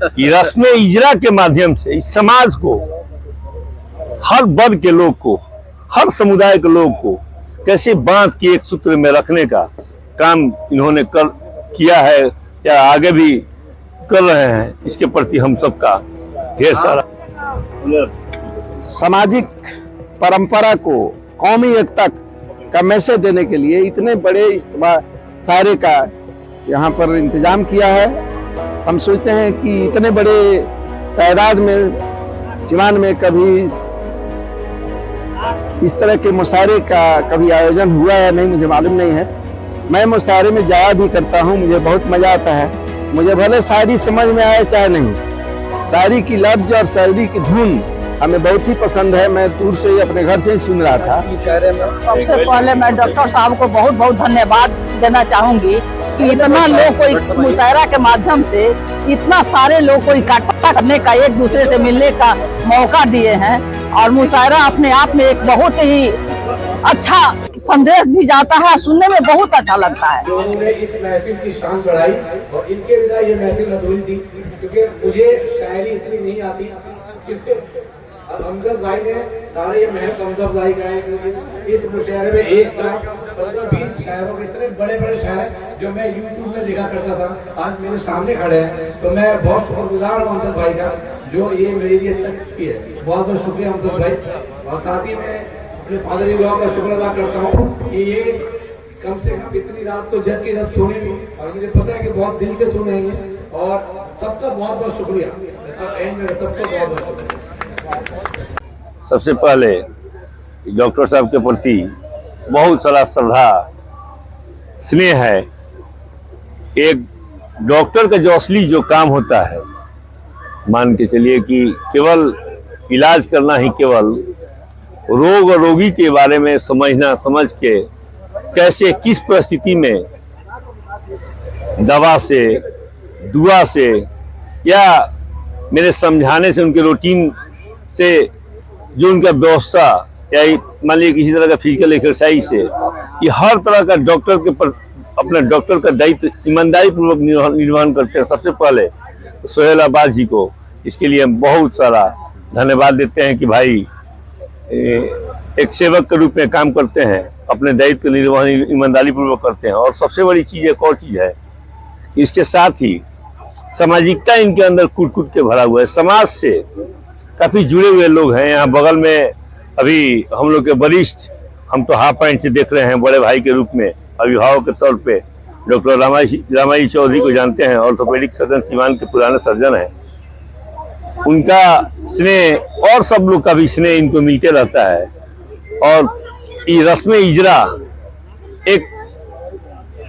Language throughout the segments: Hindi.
कि रस्म इजरा के माध्यम से इस समाज को, हर वर्ग के लोग को, हर समुदाय के लोग को कैसे बांध के एक सूत्र में रखने का काम इन्होंने किया है या आगे भी कर रहे हैं, इसके प्रति हम सबका ढेर सारा। सामाजिक परंपरा को कौमी एकता का मैसेज देने के लिए इतने बड़े इज्तिमा सारे का यहाँ पर इंतजाम किया है। हम सोचते हैं कि इतने बड़े तादाद में सीवान में कभी इस तरह के मुशायरे का कभी आयोजन हुआ या नहीं मुझे मालूम नहीं है। मैं मुशायरे में जाया भी करता हूँ, मुझे बहुत मजा आता है। मुझे भले शायरी समझ में आए चाहे नहीं, शायरी की लफ्ज और शायरी की धुन हमें बहुत ही पसंद है। मैं दूर से ही अपने घर से ही सुन रहा था। सबसे पहले मैं डॉक्टर साहब को बहुत बहुत धन्यवाद देना चाहूंगी कि इतना लोग को एक मुशायरा के माध्यम से इतना सारे लोग को इकट्ठा करने का, एक दूसरे से मिलने का मौका दिए हैं। और मुशायरा अपने आप में एक बहुत ही अच्छा संदेश भी जाता है, सुनने में बहुत अच्छा लगता है। जो उन्होंने इस महफिल की शान बढ़ाई और इनके बिना ये महफिल अधूरी थी, क्योंकि मुझे शायरी इतनी नहीं आती। अमजद भाई ने सारे ये महल अमजद भाई का है, क्योंकि इस मुशायरे में एक था 15-20 शायरों के इतने बड़े बड़े शायर जो मैं यूट्यूब में देखा करता था, आज मेरे सामने खड़े हैं। तो मैं बहुत शुक्रगुजार हूँ अमजद भाई का, जो ये मेरे लिए तक की है। बहुत बहुत शुक्रिया अमजद भाई। और साथ ही मैं अपने फादर इन लॉ का शुक्र अदा करता हूँ कि ये कम से कम इतनी रात को जग के जब सोने भी, और मुझे पता है कि बहुत दिल से सुने हैं। और सबका बहुत बहुत शुक्रिया, सबको बहुत बहुत शुक्रिया। सबसे पहले डॉक्टर साहब के प्रति बहुत सारा श्रद्धा स्नेह है। एक डॉक्टर का जो असली जो काम होता है, मान के चलिए कि केवल इलाज करना ही, केवल रोग और रोगी के बारे में समझना, समझ के कैसे किस परिस्थिति में दवा से, दुआ से या मेरे समझाने से, उनके रूटीन से, जो उनका व्यवस्था या मान लीजिए किसी तरह का फिजिकल एक्सरसाइज से, ये हर तरह का डॉक्टर के अपना डॉक्टर का दायित्व ईमानदारी पूर्वक निर्वहन करते हैं। सबसे पहले तो सोहेल अब्बास जी को इसके लिए हम बहुत सारा धन्यवाद देते हैं कि भाई एक सेवक के रूप में काम करते हैं, अपने दायित्व का निर्वहन ईमानदारी पूर्वक करते हैं। और सबसे बड़ी चीज़ एक और चीज़ है, इसके साथ ही सामाजिकता इनके अंदर कूट कूट के भरा हुआ है। समाज से काफ़ी जुड़े हुए लोग हैं। यहाँ बगल में अभी हम लोग के वरिष्ठ, हम तो हाफ पैंट से देख रहे हैं, बड़े भाई के रूप में अभिभावक के तौर पे डॉक्टर रामाई चौधरी को जानते हैं, ऑर्थोपेडिक सर्जन सीवान के पुराने सर्जन हैं। उनका स्नेह और सब लोग का भी स्नेह इनको मिलते रहता है। और ये रस्म इजरा एक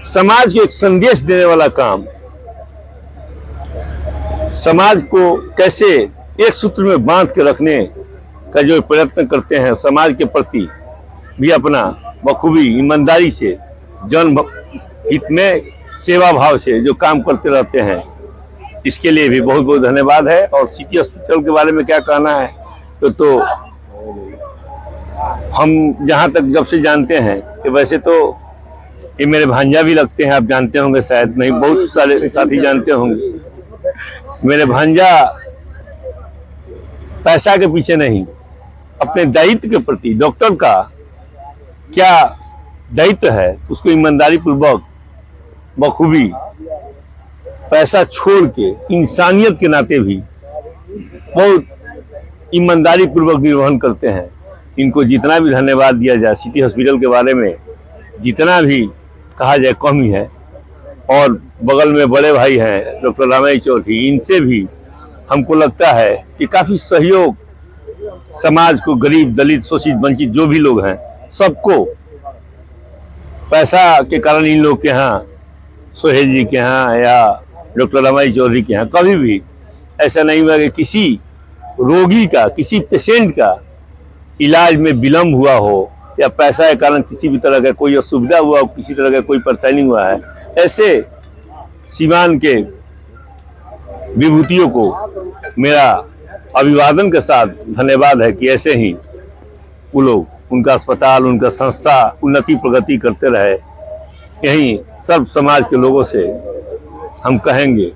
समाज को एक संदेश देने वाला काम, समाज को कैसे एक सूत्र में बांध के रखने का जो प्रयत्न करते हैं, समाज के प्रति भी अपना बखूबी ईमानदारी से, जन हित में सेवा भाव से जो काम करते रहते हैं, इसके लिए भी बहुत बहुत धन्यवाद है। और सिटी हॉस्पिटल के बारे में क्या कहना है, तो हम जहाँ तक जब से जानते हैं कि वैसे तो ये मेरे भांजा भी लगते हैं, आप जानते होंगे, शायद नहीं, बहुत सारे साथी जानते होंगे। मेरे भांजा पैसा के पीछे नहीं, अपने दायित्व के प्रति, डॉक्टर का क्या दायित्व है उसको ईमानदारी पूर्वक बखूबी पैसा छोड़ के इंसानियत के नाते भी बहुत ईमानदारी पूर्वक निर्वहन करते हैं। इनको जितना भी धन्यवाद दिया जाए, सिटी हॉस्पिटल के बारे में जितना भी कहा जाए कम ही है। और बगल में बड़े भाई हैं डॉक्टर रामाई चौधरी, इनसे भी हमको लगता है कि काफ़ी सहयोग समाज को, गरीब, दलित, शोषित, वंचित जो भी लोग हैं, सबको पैसा के कारण इन लोग के यहाँ, सोहेल जी के यहाँ या डॉक्टर रामाई चौधरी के यहाँ कभी भी ऐसा नहीं हुआ कि किसी रोगी का, किसी पेशेंट का इलाज में विलम्ब हुआ हो या पैसा के कारण किसी भी तरह का कोई असुविधा हुआ हो, किसी तरह का कोई परेशानी हुआ है। ऐसे सीवान के विभूतियों को मेरा अभिवादन के साथ धन्यवाद है कि ऐसे ही वो लोग, उनका अस्पताल, उनका संस्था उन्नति प्रगति करते रहे। यही सब समाज के लोगों से हम कहेंगे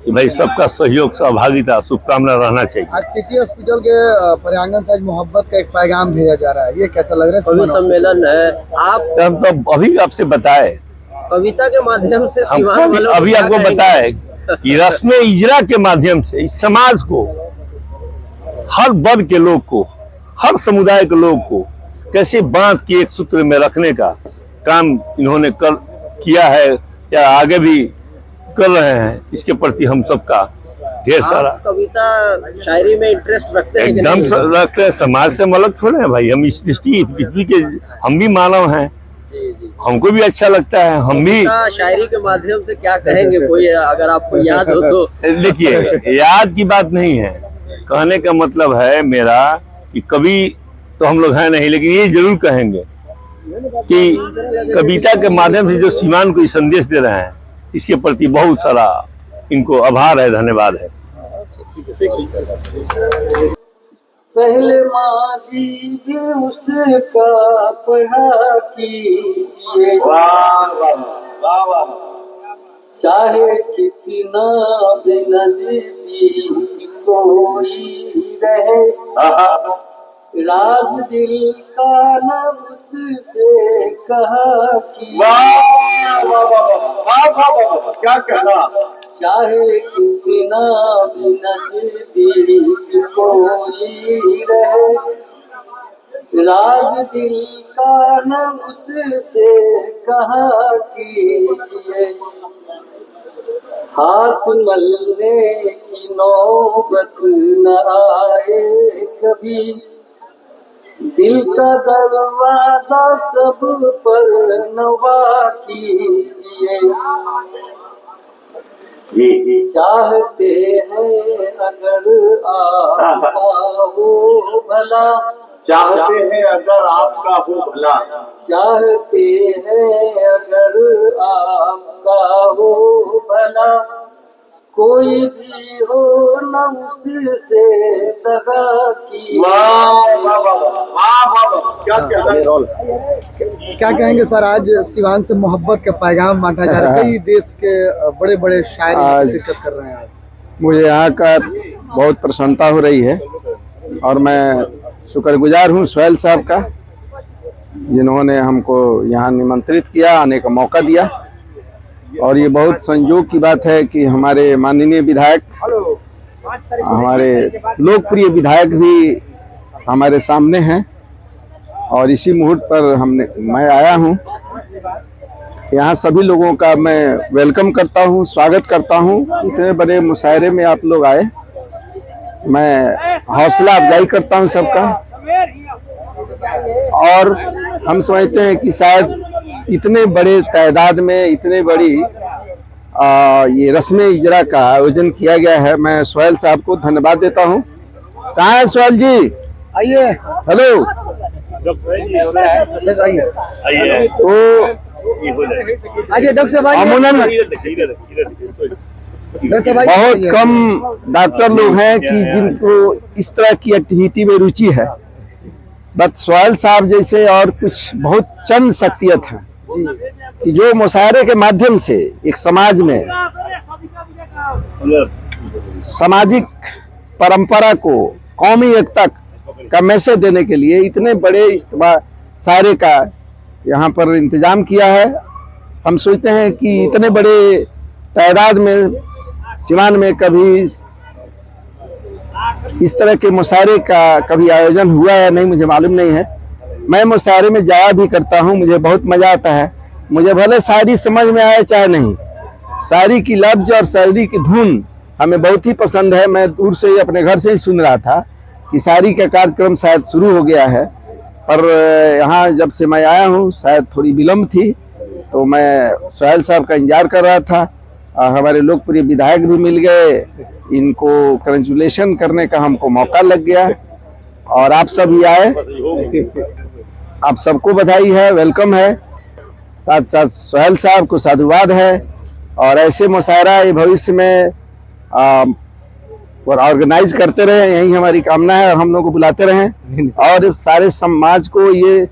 कि भाई सबका सहयोग सहभागिता शुभकामना रहना चाहिए। आज सिटी हॉस्पिटल के प्रांगण से आज मोहब्बत का एक पैगाम भेजा जा रहा है, ये कैसा लग रहा है? कवि सम्मेलन है, आप तो हम तो अभी आपसे बताए, कविता के माध्यम से सीवान हम वालों को अभी क्या आपको कहेंगे? बताए कि रस्म इजरा के माध्यम से इस समाज को, हर वर्ग के लोग को, हर समुदाय के लोग को कैसे बांध के एक सूत्र में रखने का काम इन्होंने किया है या आगे भी कर रहे हैं, इसके प्रति हम सबका ढेर सारा आप कविता शायरी में इंटरेस्ट रखते हैं कि एकदम नहीं? रखते हैं। समाज से हम अलग थोड़े हैं भाई, हम इस दृष्टि पृथ्वी के हम भी मानव हैं, जी, जी। हमको भी अच्छा लगता है, हम भी। कविता शायरी के माध्यम से क्या कहेंगे, कोई अगर आपको याद हो तो? देखिए, याद की बात नहीं है, कहने का मतलब है मेरा कि कभी तो हम लोग हैं नहीं, लेकिन ये जरूर कहेंगे कि कविता के माध्यम से जो सीमान को संदेश दे रहे हैं, इसके प्रति बहुत सारा इनको आभार है, धन्यवाद है। पहले माजी भी उसका पढ़ा कीजिए, चाहे कितना भी नजदीक कोई रहे, राज दिल का न उससे कहा कि क्या कहना? चाहे कितना भी नजदीक कोई रहे, राज दिल का न उससे कहा कीजिए, हाथ मलने की नौबत न आए कभी, दिल का दरवाजा सब पर नवा कीजिए, जी चाहते हैं अगर आपका हो भला, चाहते हैं अगर आपका हो भला, चाहते हैं अगर आपका हो भला, कोई भी हो न उससे दगा की। क्या कहेंगे सर? आज सिवान से मोहब्बत का पैगाम बांटा जा रहा है, कई देश के बड़े बड़े शायर आज शिरकत कर रहे हैं। आज मुझे यहाँ का बहुत प्रसन्नता हो रही है और मैं शुक्रगुजार हूँ सोहेल साहब का, जिन्होंने हमको यहाँ निमंत्रित किया, आने का मौका दिया। और ये बहुत संयोग की बात है कि हमारे माननीय विधायक, हमारे लोकप्रिय विधायक भी हमारे सामने हैं और इसी मुहूर्त पर मैं आया हूँ। यहाँ सभी लोगों का मैं वेलकम करता हूँ, स्वागत करता हूँ। इतने बड़े मुशायरे में आप लोग आए, मैं हौसला अफजाई करता हूँ सबका। और हम समझते हैं कि शायद इतने बड़े तादाद में इतने बड़ी ये रस्म इजरा का आयोजन किया गया है। मैं सोहेल साहब को धन्यवाद देता हूँ। कहाँ है सोहेल जी? आइए, हेलो। आइए तो आइए डॉक्टर साहब, आइए। अमूमन डॉक्टर साहब, आइए। बहुत कम डॉक्टर लोग हैं कि जिनको इस तरह की एक्टिविटी में रुचि है, बट सोहेल साहब जैसे और कुछ बहुत चंद शख्सियत हैं कि जो मुशायरे के माध्यम से एक समाज में सामाजिक परंपरा को, कौमी एकता का मैसेज देने के लिए इतने बड़े मुशायरे का यहाँ पर इंतजाम किया है। हम सोचते हैं कि इतने बड़े तादाद में सिवान में कभी इस तरह के मुशायरे का कभी आयोजन हुआ या नहीं मुझे मालूम नहीं है। मैं मुशायरे में जाया भी करता हूँ, मुझे बहुत मजा आता है। मुझे भले शायरी समझ में आए चाहे नहीं, शायरी की लफ्ज और शायरी की धुन हमें बहुत ही पसंद है। मैं दूर से ही अपने घर से ही सुन रहा था कि शायरी का कार्यक्रम शायद शुरू हो गया है, पर यहाँ जब से मैं आया हूँ शायद थोड़ी विलम्ब थी, तो मैं सोहेल साहब का इंतजार कर रहा था। हमारे लोकप्रिय विधायक भी मिल गए, इनको कंग्रेचुलेशन करने का हमको मौका लग गया और आप सब ही आए। आप सबको बधाई है, वेलकम है। साथ साथ सोहेल साहब को साधुवाद है और ऐसे मुशायरा ये भविष्य में ऑर्गेनाइज करते रहे, यही हमारी कामना है। और हम लोग को बुलाते रहें और सारे समाज को ये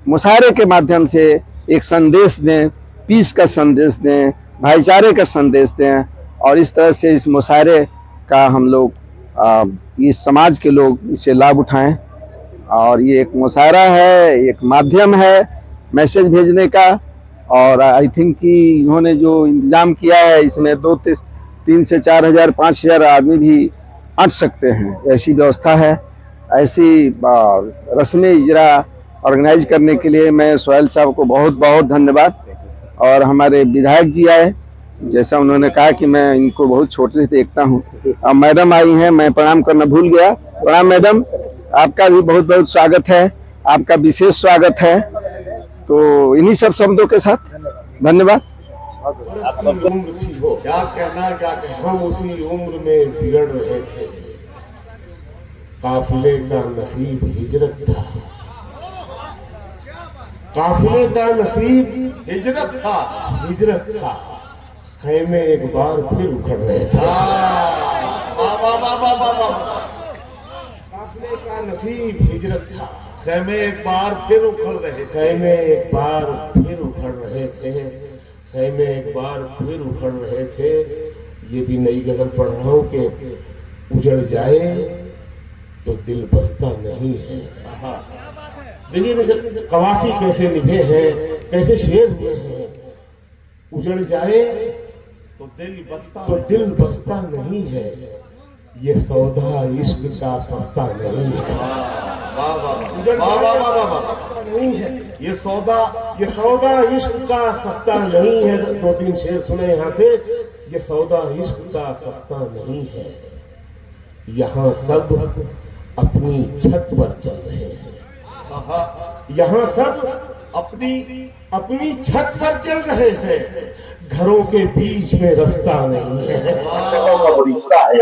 मुशायरे के माध्यम से एक संदेश दें, पीस का संदेश दें, भाईचारे का संदेश दें और इस तरह से इस मुशायरे का हम लोग इस समाज के लोग इसे लाभ उठाएं। और ये एक मुशायरा है, एक माध्यम है मैसेज भेजने का। और आई थिंक कि इन्होंने जो इंतज़ाम किया है इसमें 3 से 4 हज़ार 5 हज़ार आदमी भी अट सकते हैं, ऐसी व्यवस्था है। ऐसी रस्म इजरा ऑर्गेनाइज करने के लिए मैं सोहेल साहब को बहुत बहुत धन्यवाद। और हमारे विधायक जी आए, जैसा उन्होंने कहा कि मैं इनको बहुत छोटे से देखता हूँ। अब मैडम आई हैं, मैं प्रणाम करना भूल गया। प्रणाम मैडम, आपका भी बहुत बहुत स्वागत है, आपका विशेष स्वागत है। तो इन्हीं सब शब्दों के साथ धन्यवाद। उम्र थी वो, क्या कहना, हम उसी उम्र में बिगड़ रहे थे। काफिले का नसीब हिजरत था, काफिले का नसीब हिजरत था। खैमे एक बार फिर उखड़ रहे थे। काफिले का नसीब हिजरत था, खैमे एक बार फिर उखड़ रहे थे। खैमे एक बार फिर उखड़ रहे थे, खैमे एक बार फिर उखड़ रहे थे। ये भी नई गजल पढ़ रहा हूँ कि उजड़ जाए तो दिल बसता नहीं है। देखिए कवाफी कैसे निभे हैं, कैसे शेर हुए हैं। उजड़ जाए तो दिल बसता नहीं है, ये सौदा इश्क का सस्ता नहीं है। नहीं है ये सौदा इश्क का सस्ता नहीं है। 2-3 शेर सुने यहाँ से। ये सौदा इश्क का सस्ता नहीं है, यहाँ सब अपनी छत पर चल रहे हैं। यहाँ सब अपनी छत पर चल रहे हैं, घरों के बीच में रास्ता नहीं है। रिश्ता है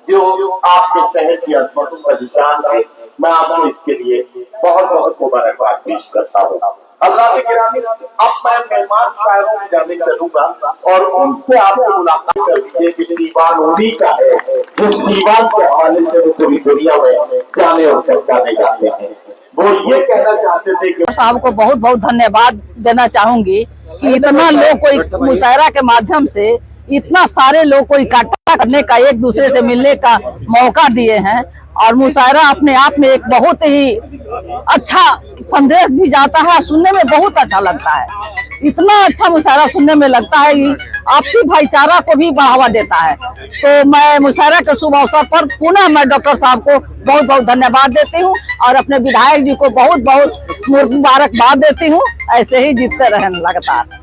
जो आपके शहर की अजमतों का निशान है। मैं आपको इसके लिए बहुत बहुत मुबारकबाद पेश करता हूँ। अल्लाह के गिरामी, अब मैं मेहमान शायरों की जाने चलूंगा और उनसे आपको मुलाकात कर दीजिए कि सीवान उन्हीं का है जो सीवान के हवाले से वो पूरी दुनिया में जाने और पहचाने जाते हैं। वो ये कहना चाहते थे कि साहब को बहुत बहुत धन्यवाद देना चाहूंगी कि इतना लोग को एक मुशायरा के माध्यम से इतना सारे लोग को इकट्ठा करने का, एक दूसरे से मिलने का मौका दिए हैं। और मुशायरा अपने आप में एक बहुत ही अच्छा संदेश भी जाता है, सुनने में बहुत अच्छा लगता है। इतना अच्छा मुशायरा सुनने में लगता है कि आपसी भाईचारा को भी बढ़ावा देता है। तो मैं मुशायरा के शुभ अवसर पर पुनः मैं डॉक्टर साहब को बहुत बहुत धन्यवाद देती हूँ और अपने विधायक जी को बहुत बहुत मुबारकबाद देती हूँ। ऐसे ही जीतते रहें लगातार।